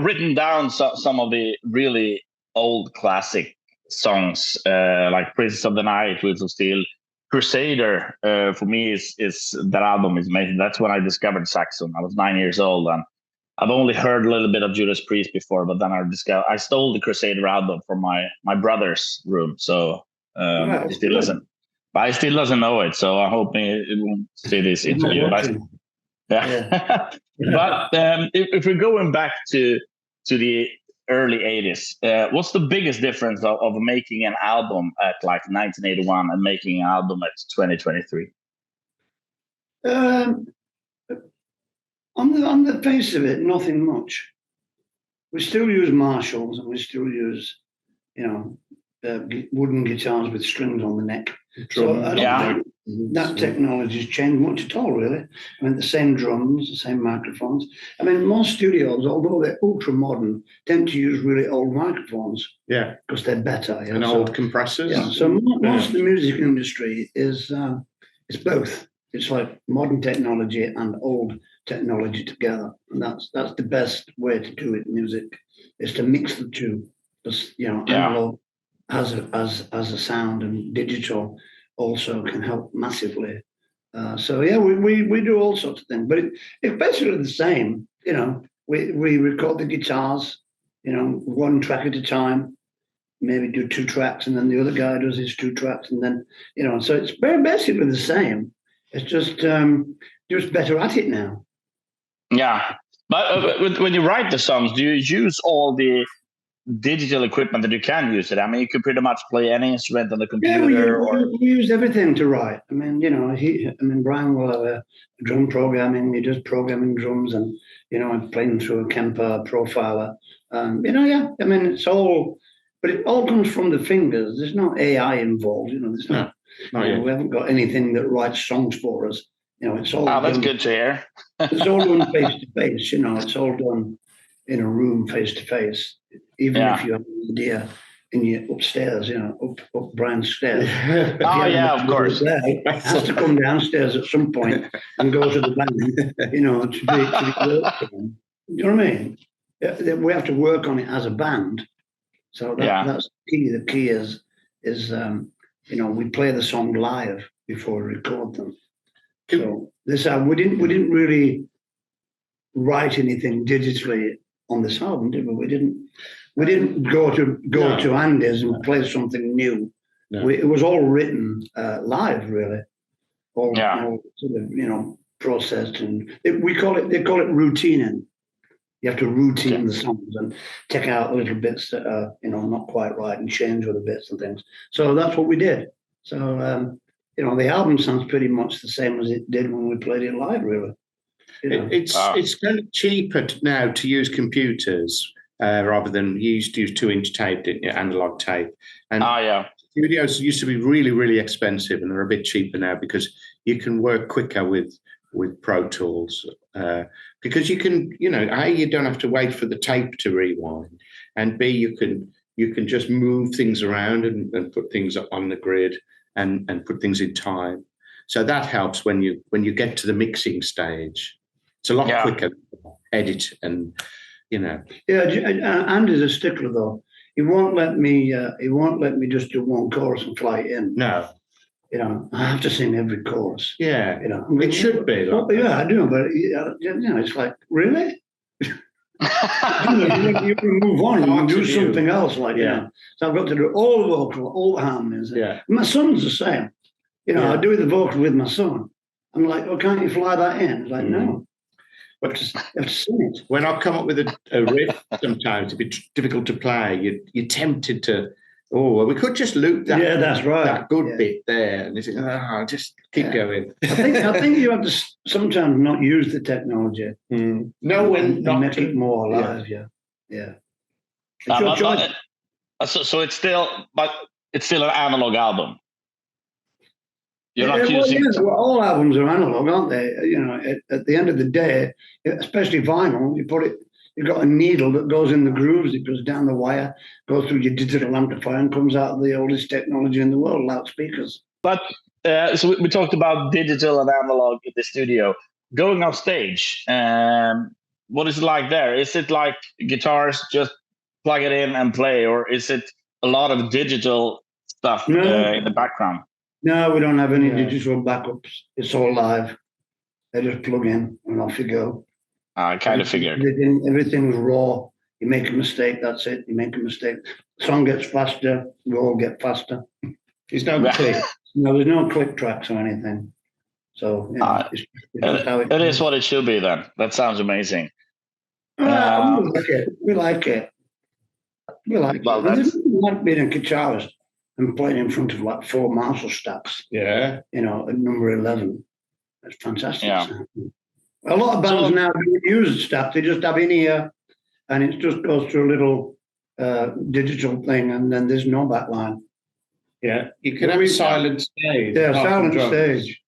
written down some of the really old classic songs, like Princess of the Night, Wheels of Steel. Crusader, for me, is that album is amazing. That's when I discovered Saxon. I was 9 years old, and I've only heard a little bit of Judas Priest before, but then I stole the Crusader album from my brother's room, so he still doesn't. But I still doesn't know it, so I'm hoping it won't see this interview. Yeah. But if we're going back to the early 80s, what's the biggest difference of making an album at like 1981 and making an album at 2023? On the face of it, nothing much. We still use Marshalls, and we still use, wooden guitars with strings on the neck. So I don't think that technology's changed much at all, really. I mean, the same drums, the same microphones. I mean, most studios, although they're ultra modern, tend to use really old microphones. Yeah, because they're better. And old compressors. Yeah. So most of the music industry is both. It's like modern technology and old technology together, and that's the best way to do it. Music is to mix the two. Because analog has a sound, and digital also can help massively. We do all sorts of things, but it's basically the same. We record the guitars, one track at a time. Maybe do 2 tracks, and then the other guy does his 2 tracks, and then so it's basically the same. It's just better at it now. Yeah, but when you write the songs, do you use all the digital equipment that you can use it? I mean, you can pretty much play any instrument on the computer. Yeah, we use everything to write. I mean, Bryan will have a drum programming. He does programming drums, and I'm playing through a Kemper profiler. I mean, it's all, but it all comes from the fingers. There's no AI involved. There's no. We haven't got anything that writes songs for us. It's all. That's good to hear. It's all done face to face. It's all done in a room face to face. Even if you have an idea and you're upstairs, up Bryan's stairs. Of course. It has to come downstairs at some point and go to the band, to be worked on. You know what I mean? We have to work on it as a band. So that's the key. The key is we play the song live before we record them. So we didn't really write anything digitally on this album, did we? We didn't go to Andy's and play something new. No. It was all written live, really. All sort of processed, and they call it routining. You have to routine the songs and take out the little bits that are not quite right and change other bits and things. So that's what we did. So the album sounds pretty much the same as it did when we played it live, really. It's kind of cheaper now to use computers rather than you used to use 2-inch tape, didn't you? Analog tape. And studios used to be really, really expensive, and they're a bit cheaper now because you can work quicker with Pro Tools. Because you can, A, you don't have to wait for the tape to rewind, and B, you can just move things around and put things up on the grid and put things in time. So that helps when you get to the mixing stage. It's a lot quicker to edit and, Yeah, Andy's a stickler though. He won't let me just do one chorus and fly it in. No. I have to sing every chorus. Yeah. It should be. I do, but it's like, really? you can move on. You can do something else, So I've got to do all the vocal, all the harmonies. Yeah. My son's the same. I do the vocal with my son. I'm like, well, can't you fly that in? It's like, no. But you have to sing it. When I come up with a riff, sometimes it'd be difficult to play. You're tempted to. Oh, well, we could just loop that. Yeah, that's right. That good bit there, and you think, just keep going. I think you have to sometimes not use the technology. No, when not make it more alive. Yeah. So it's still an analog album. You're not using. All albums are analog, aren't they? At the end of the day, especially vinyl, you've got a needle that goes in the grooves, it goes down the wire, goes through your digital amplifier and comes out of the oldest technology in the world, loudspeakers. But so we talked about digital and analog in the studio. Going off stage, what is it like there? Is it like guitars, just plug it in and play, or is it a lot of digital stuff in the background? No, we don't have any digital backups. It's all live. They just plug in and off you go. I kind of figured. Everything's raw. You make a mistake, that's it. You make a mistake. The song gets faster. We all get faster. There's no click. No, there's no click tracks or anything. So it's just how it is what it should be. Then that sounds amazing. We like it. We like it. It's like being a guitarist and playing in front of like 4 Marshall stacks. Yeah. At number 11. That's fantastic. Yeah. A lot of bands now don't use stack. They just have in ear, and it just goes through a little digital thing, and then there's no backline. Yeah. You can have a silent stage. Yeah, silent stage.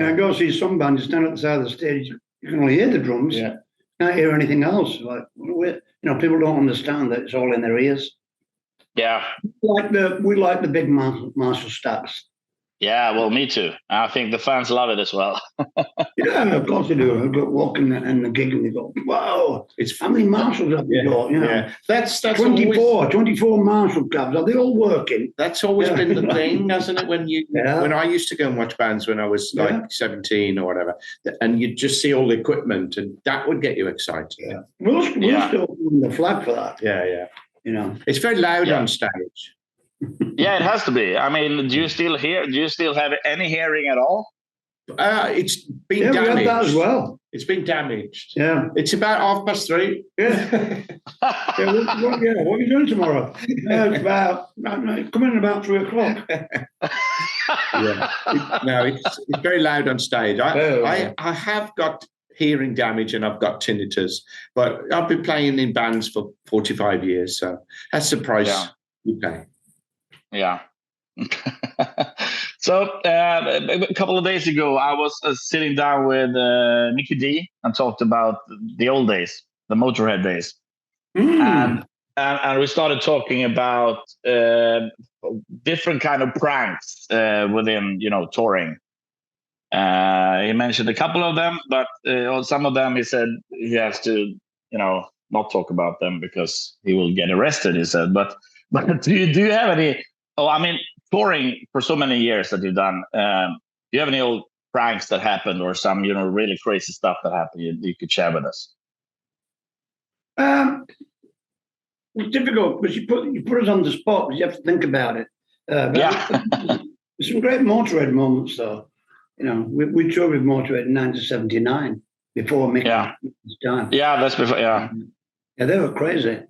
I go see some bands, you stand at the side of the stage, you can only hear the drums. Yeah. You can't hear anything else. Like, people don't understand that it's all in their ears. Yeah. We like the big Marshall stacks. Yeah, well, me too. I think the fans love it as well. Yeah, of course they do. I go walking and the gig and they go, wow, how many Marshalls have you got? Yeah. That's 24 Marshall cabs. Are they all working? That's always been the thing, hasn't it? When I used to go and watch bands when I was like 17 or whatever, and you'd just see all the equipment, and that would get you excited. Yeah. We're still on the flag for that. Yeah. It's very loud on stage. Yeah, it has to be. I mean, do you still have any hearing at all? It's been damaged. We have that as well. It's been damaged. Yeah. It's about 3:30. Yeah. What are you doing tomorrow? It's about come in about 3 o'clock. Yeah. It's very loud on stage. I have got hearing damage and I've got tinnitus, but I've been playing in bands for 45 years, so that's the price you pay. Yeah. So a couple of days ago, I was sitting down with Nicky D and talked about the old days, the Motorhead days, and we started talking about different kind of pranks within touring. He mentioned a couple of them, but on some of them he said he has to not talk about them because he will get arrested. He said, but do you have any? Oh, I mean, touring for so many years that you've done, do you have any old pranks that happened or some, really crazy stuff that happened you could share with us? It's difficult because you put us on the spot because you have to think about it. There's some great Motorhead moments, though. We toured with Motorhead in 1979 before Mickey's time. Yeah, that's before. Yeah, they were crazy,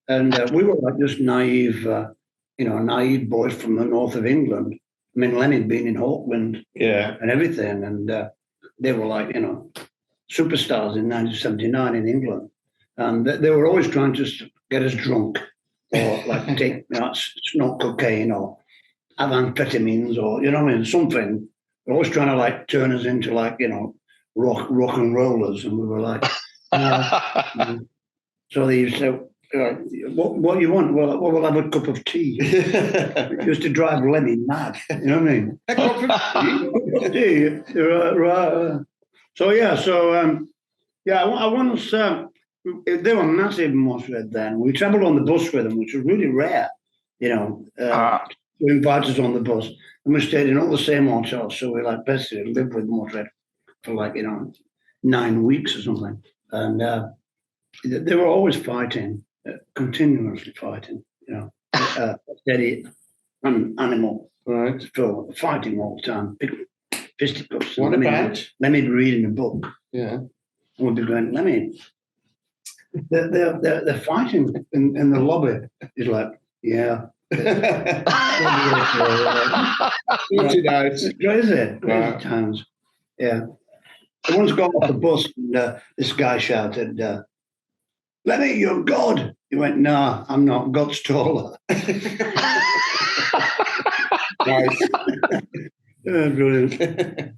and we were like just naive boys from the north of England. I mean, Lenny had been in Auckland, and everything, and they were like, superstars in 1979 in England, and they were always trying to get us drunk, or like take snort cocaine or have amphetamines, or something. They're always trying to like turn us into like rock and rollers, and we were like, so they used to say, what do you want? Well, we'll have a cup of tea. It used to drive Lemmy mad. You know what I mean? A cup of tea. Right. So I once they were massive Motorhead then. We travelled on the bus with them, which was really rare. To invite us on the bus, and we stayed in all the same hotels. So we basically lived with Motorhead for 9 weeks or something, and they were always fighting. Continuously fighting, steady animal, right? So fighting all the time, fisticuffs. What about? Let me read in a book. Yeah, and we'll be going. They're fighting in the lobby. He's like, yeah. It's crazy times. Yeah. I once got off the bus and this guy shouted, Lenny, you're God. He went, no, I'm not. God's taller. Nice. Brilliant.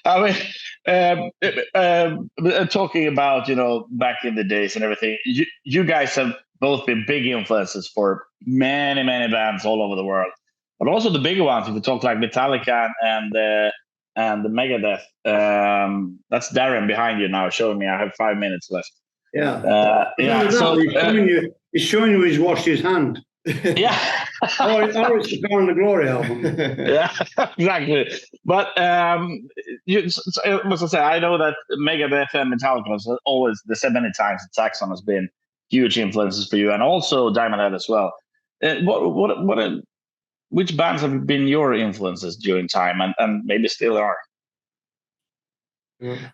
I mean, talking about, back in the days and everything, you guys have both been big influences for many, many bands all over the world. But also the bigger ones, if you talk like Metallica and and the Megadeth. That's Darren behind you now, showing me I have 5 minutes left. Yeah. So he's showing you he's washed his hand. Yeah. or it's the Power and the Glory album. Yeah, exactly. But must I say, I know that Megadeth and Metallica was always the 70 times that Saxon has been huge influences for you, and also Diamond Head as well. Which bands have been your influences during time, and maybe still are?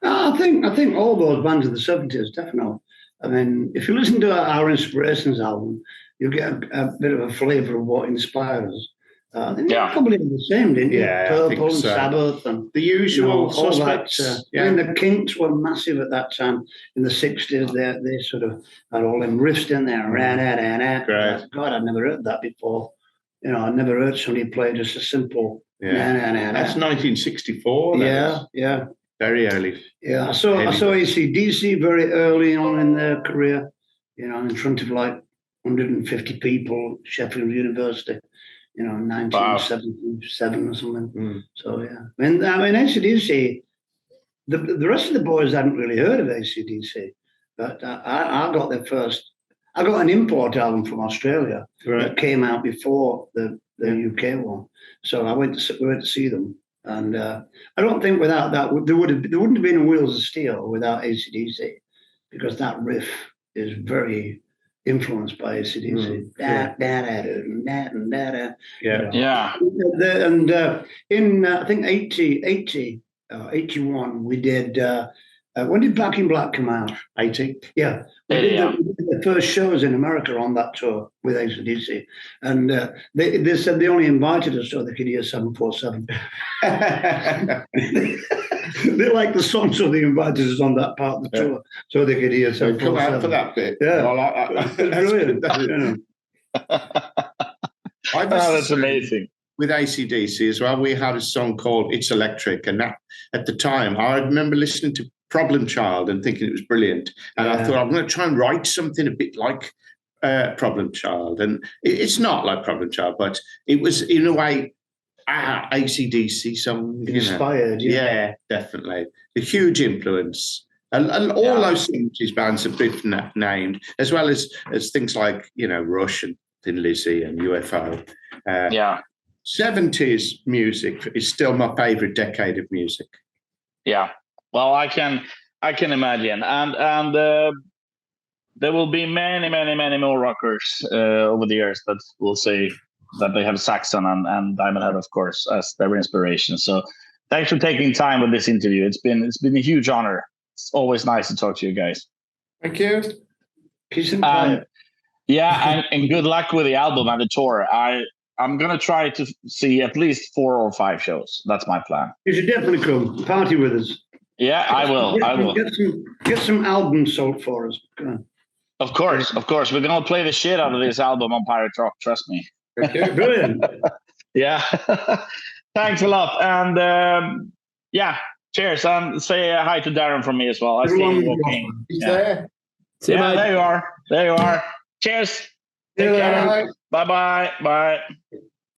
I think all those bands of the 70s, definitely. I mean, if you listen to our Inspirations album, you get a bit of a flavour of what inspired us. Probably the same, didn't you? Yeah, Purple and Sabbath and the usual suspects. I mean, the Kinks were massive at that time in the 60s. They sort of had all them riffs in there. God, I'd never heard that before. I'd never heard somebody play just a simple. That's 1964. Yeah. Very early. Yeah, I saw AC/DC very early on in their career. In front of like 150 people, Sheffield University. 1977 or something. So yeah, I mean AC/DC. The rest of the boys hadn't really heard of AC/DC, but I got their first. I got an import album from Australia that came out before the UK one. So we went to see them, and I don't think without that there wouldn't have been Wheels of Steel without AC/DC, because that riff is very influenced by AC/DC. And in I think 81, we did. When did Back in Black come out? 80. Yeah. We did the first shows in America on that tour with AC/DC. And they said they only invited us so they could hear 747. They liked the song, so they invited us on that part of the tour so they could hear 747. Come out for that bit. Yeah. I like that. Brilliant. That's amazing. With AC/DC as well, we had a song called It's Electric. And that, at the time, I remember listening to Problem Child and thinking it was brilliant. And I thought, I'm going to try and write something a bit like Problem Child. And it's not like Problem Child, but it was, in a way, AC/DC song. Inspired, Yeah, definitely. A huge influence. And all those 70s bands that Biff named, as well as things like, Rush and Thin Lizzy and UFO. 70s music is still my favorite decade of music. Yeah, well, I can imagine, and there will be many more rockers over the years that will say that they have Saxon and Diamond Head, of course, as their inspiration. So thanks for taking time with this interview. It's been a huge honor. It's always nice to talk to you guys. Thank you. Peace and quiet. And good luck with the album and the tour. I'm going to try to see at least 4 or 5 shows. That's my plan. You should definitely come. Party with us. Yeah, I will. Get some album sold for us. Of course. We're going to play the shit out of this album on Pirate Rock. Trust me. Okay, brilliant. Yeah. Thanks a lot. And cheers. And say hi to Darren from me as well. I see him walking. He's there. Yeah, there you are. Cheers. Take care. Bye.